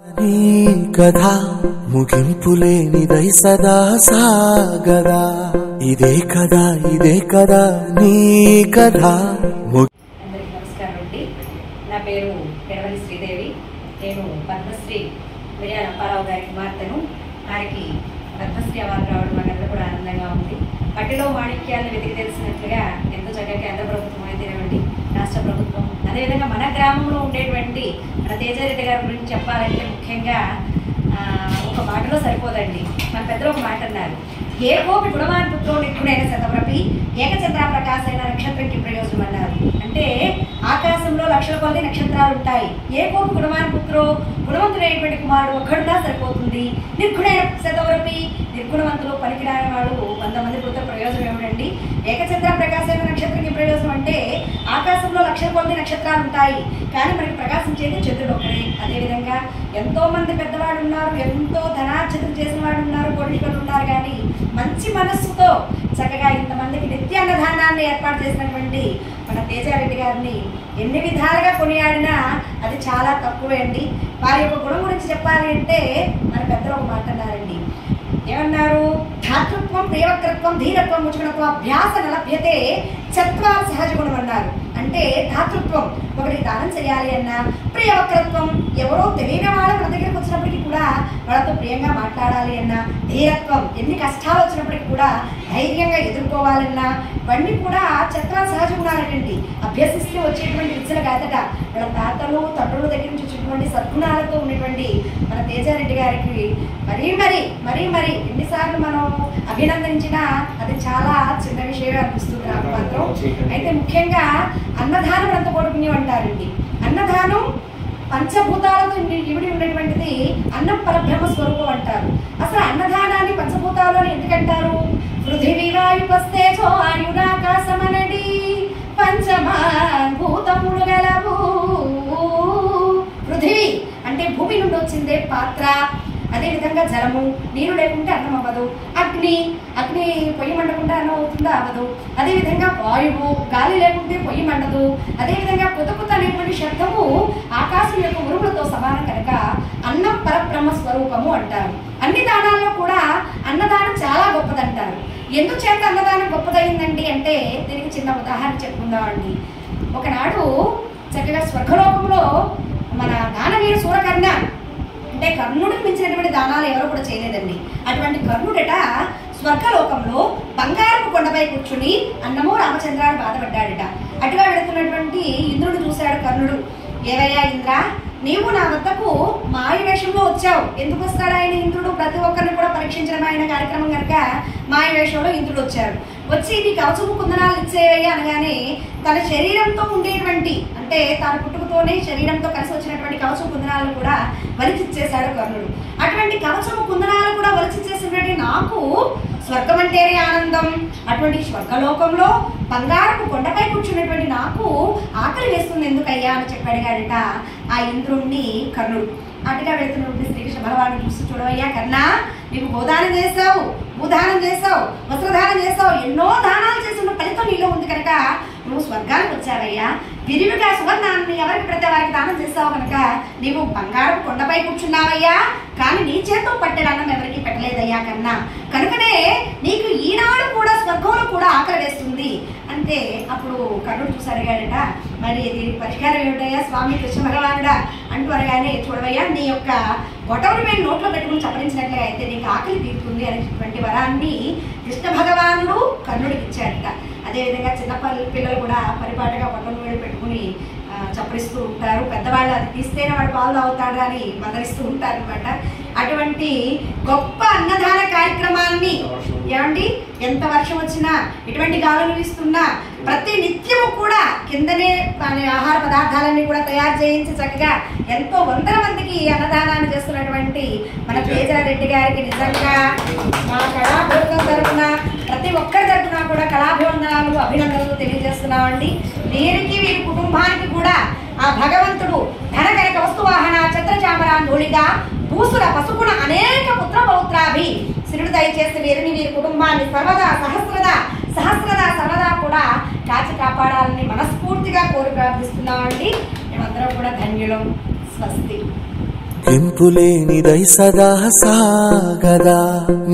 నీ కథ ముగింపులేనిదై సదా సాగదా ఇదే కదా నీ కథ. అందరికీ నమస్కారం అండి. నా పేరు పెడవలి శ్రీదేవి. నేను పద్మశ్రీ మిర్యాల అప్పారావు గారి కుమార్తెను. వారికి పద్మశ్రీ అవార్డు రావడం మాకంతా కూడా ఆనందంగా ఉంది. పట్టిలో మాణిక్యాలను వెతికి తెలిసినట్లుగా ఎంతో చక్కగా కేంద్ర ప్రభుత్వం అయితేనేవండి, రాష్ట్ర ప్రభుత్వం, అదేవిధంగా మన గ్రామంలో ఉండేటువంటి మన తేజారెడ్డి గారి గురించి చెప్పాలంటే ముఖ్యంగా ఒక మాటలో సరిపోదండి. మన పెద్దలు ఒక మాట అన్నారు, ఏ కోపి గుణవాన్ పుత్రో నిపుణుడైన శతవ్రపి ఏకచంద్ర ప్రకాశైన నక్షత్రంకి ప్రయోజనం అన్నారు. అంటే ఆకాశంలో లక్షల కొద్ది నక్షత్రాలు ఉంటాయి. ఏ కోపి గుణవాన్ పుత్రో, గుణవంతుడైనటువంటి కుమారుడు ఒక్కడున్నా సరిపోతుంది. నిర్గుణైన శతవ్రపి, నిర్గుణవంతులు పనికిరాని వాడు 100 మంది పుత్ర ప్రయోజనం ఏమిటండి? ఏకచంద్ర ప్రకాశైన నక్షత్రంకి ప్రయోజనం అంటే ఆకాశంలో లక్షల కొద్ది నక్షత్రాలు ఉంటాయి, కానీ మనకి ప్రకాశించేది చంద్రుడు ఒక్కడే. అదేవిధంగా ఎంతో మంది పెద్దవాడు ఉన్నారు, ఎంతో ధనార్జన చేసిన వాడు ఉన్నారు, కోటీశ్వరులు ఉన్నారు, కానీ మంచి మనస్సుతో చక్కగా ఇంతమందికి నిత్యాన్నదానాన్ని ఏర్పాటు చేసినటువంటి మన తేజారెడ్డి గారిని ఎన్ని విధాలుగా కొనియాడినా అది చాలా తక్కువే అండి. వారి యొక్క గుణం గురించి చెప్పాలి అంటే మన పెద్దలు ఒక మాట అన్నారండి. ఏమన్నారు? ధాతృత్వం, ప్రియవక్రత్వం, ధీరత్వం, ముచుకుణత్వం, అభ్యాస నలభ్యతే చత్వార సహజ గుణం అన్నారు. అంటే ధాతృత్వం, ఒకరికి దానం చేయాలి అన్నా, ప్రియవక్రత్వం, ఎవరో తెలియని వాళ్ళు మన దగ్గరికి వచ్చినప్పటికీ కూడా వాళ్ళతో ప్రియంగా మాట్లాడాలి అన్నా, ధీరత్వం, ఎన్ని కష్టాలు వచ్చినప్పటికీ కూడా ధైర్యంగా ఎదుర్కోవాలన్నా, ఇవన్నీ కూడా చత్వార సహజ గుణాలండి. అభ్యసిస్తే వచ్చేటువంటి విద్యలు కాదట, వాళ్ళ తాతలు తండ్రుల దగ్గర నుంచి వచ్చేటువంటి సద్గుణాలతో ఉన్నటువంటి మన తేజారెడ్డి గారికి మరీ ఎన్నిసార్లు మనం అభినందించినా అది చాలా చిన్న విషయమే అనిపిస్తుంది నాకు మాత్రం. అయితే ముఖ్యంగా అన్నదానం అంత పుణ్యం అంటారండి. అన్నదానం పంచభూతాలతో ఇవిడి ఉన్నటువంటిది. అన్నం పరబ్రహ్మ స్వరూపం అంటారు. అసలు అన్నదానాన్ని పంచభూతాలు అని ఎందుకంటారు? పృథివీ వాయుపస్తేజో ఆయురాకాశమనడి పంచమభూతములు గలవు. పృథివీ అంటే భూమి నుండి వచ్చిందే పాత్ర, అదేవిధంగా జలము, నీరు లేకుంటే అన్నం అవ్వదు. అగ్ని పొయ్యి మండకుండా అన్నం అవుతుందా? అవ్వదు. అదేవిధంగా వాయువు, గాలి లేకుంటే పొయ్యి మండదు. అదేవిధంగా కుత అనేటువంటి శబ్దము ఆకాశం యొక్క ఉరుములతో సమానం కనుక అన్నం పరబ్రహ్మ స్వరూపము అంటారు. అన్ని దానాల్లో కూడా అన్నదానం చాలా గొప్పదంటారు. ఎందుచేత అన్నదానం గొప్పదైందండి అంటే దీనికి చిన్న ఉదాహరణ చెప్పుకుందామండి. ఒకనాడు చక్కగా స్వర్గలోకంలో మన దానవీర సూరకర్ణ, అంటే కర్ణుడికి మించినటువంటి దానాలు ఎవరు కూడా చేయలేదండి. అటువంటి కర్ణుడట స్వర్గలోకంలో బంగారపు కొండపై కూర్చుని అన్నమో రామచంద్రాన్ని బాధపడ్డాడట. అటుగా వెళుతున్నటువంటి ఇంద్రుడు చూశాడు కర్ణుడు. ఏవయ్యా ఇంద్ర, నీవు నా వద్దకు మాయ వేషంలో వచ్చావు. ఎందుకు వస్తాడు ఆయన ఇంద్రుడు? ప్రతి ఒక్కరిని కూడా పరీక్షించడం ఆయన కార్యక్రమం కనుక మాయ వేషంలో ఇంద్రుడు వచ్చాడు. వచ్చి నీ కవచము కుందనాలు ఇచ్చేవయ్యా అనగానే తన శరీరంతో ఉండేటువంటి, అంటే తన పుట్టుకతోనే శరీరంతో కలిసి వచ్చినటువంటి కవచము కుందనాలను కూడా వలిచిచ్చేశాడు కర్ణుడు. అటువంటి కవచము కుందనాలు కూడా వలిచిచ్చేసినటువంటి నాకు స్వర్గం అంటేనే ఆనందం. అటువంటి స్వర్గలోకంలో బంగారపు కొండపై కూర్చున్నటువంటి నాకు ఆకలి వేస్తుంది ఎందుకయ్యా అని చెప్పాడుగాడట ఆ ఇంద్రుణ్ణి కర్ణుడు. అటుగా వెళ్తున్నటువంటి శ్రీకృష్ణ భగవాను చూసి, చూడవయ్యా కర్ణా, నీకు గోదానం చేసావు, భూదానం చేసావు, వస్త్రదానం చేసావు, ఎన్నో దానాలు చేసిన ఫలితం నీలో ఉంది కనుక నువ్వు స్వర్గానికి వచ్చావయ్యా. విరివిగా సువర్ణాన్ని ఎవరికి పెడితే వారికి దానం చేస్తావు కనుక నీవు బంగారపు కొండపై కూర్చున్నావయ్యా, కానీ నీ చేతో పట్టెడన్నం ఎవరికి పెట్టలేదయ్యా కన్నా, కనుకనే నీకు ఈనాడు కూడా స్వర్గంలో కూడా ఆకలి వేస్తుంది అంటే అప్పుడు కర్ణుడు చూసి అడిగాడట, మరి దీనికి పరిష్కారం ఏమిటయ్యా స్వామి కృష్ణ భగవానుడా అంటూ అనగానే, చూడవయ్యా నీ యొక్క గొడవను మేము నోట్లో పెట్టుకుని చప్పరించినట్లుగా అయితే నీకు ఆకలి తీరుతుంది అనేటువంటి వరాన్ని కృష్ణ భగవానుడు కర్ణుడికి ఇచ్చాడట. అదేవిధంగా చిన్న పిల్లలు కూడా పరిపాటుగా పొట్టలు వేలు పెట్టుకుని చప్పరిస్తూ ఉంటారు. పెద్దవాళ్ళు అది తీస్తేనే వాడు పాలు తాగుతాడు అని మందరిస్తూ ఉంటారు అనమాట. అటువంటి గొప్ప అన్నదాన కార్యక్రమాన్ని ఏమండి, ఎంత వర్షం వచ్చినా ఎటువంటి గాలులు వీస్తున్నా ప్రతి నిత్యము కూడా కిందనే ఆహార పదార్థాలన్నీ కూడా తయారు చేయించి చక్కగా ఎంతో 100 మందికి అన్నదానాన్ని చేస్తున్నటువంటి మన తేజారెడ్డి గారికి నిజంగా మా కళాభివందనం తరఫున ప్రతి ఒక్కరి తరఫున కూడా కళాభివందనాలు, అభినందనలు తెలియజేస్తున్నామండి. వీరికి వీరి కుటుంబానికి కూడా ఆ భగవంతుడు ధన కనక వస్తువాహన ఛత్రచామర ధూళిగా భూసుర పసుపున అనేక పుత్ర పౌత్రాభి శ్రీడు దయచేసి వీరిని వీరి కుటుంబాన్ని సర్వదా కూడా కాచి కాపాడాలని మనస్ఫూర్తిగా కోరి ప్రార్థిస్తున్నామండి. మేమందరం కూడా ధన్యులం. స్వస్తి. ముగింపు లేనిదై సదా సాగదా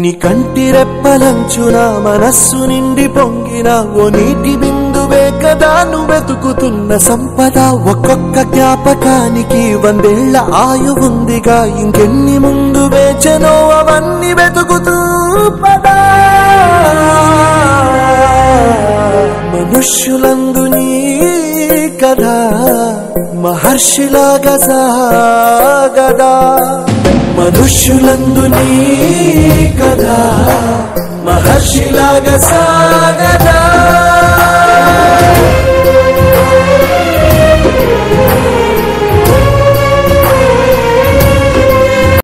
నీ కంటి రెప్పలంచున మనస్సు నిండి పొంగిన ఓ నీటి బిందువే కదా నువ్వెతుకుతున్న సంపద ఒక్కొక్క జ్ఞాపకానికి 100 ఏళ్ల ఆయువుందిగా ఇంకెన్ని ముందు వేచనో అవన్నీ వెతుకుతూ పదా మనుష్యులందు నీ కథ మహర్షిలాగా సాగదా మనుష్యులందు నీ కథ మహర్షిలాగా సాగదా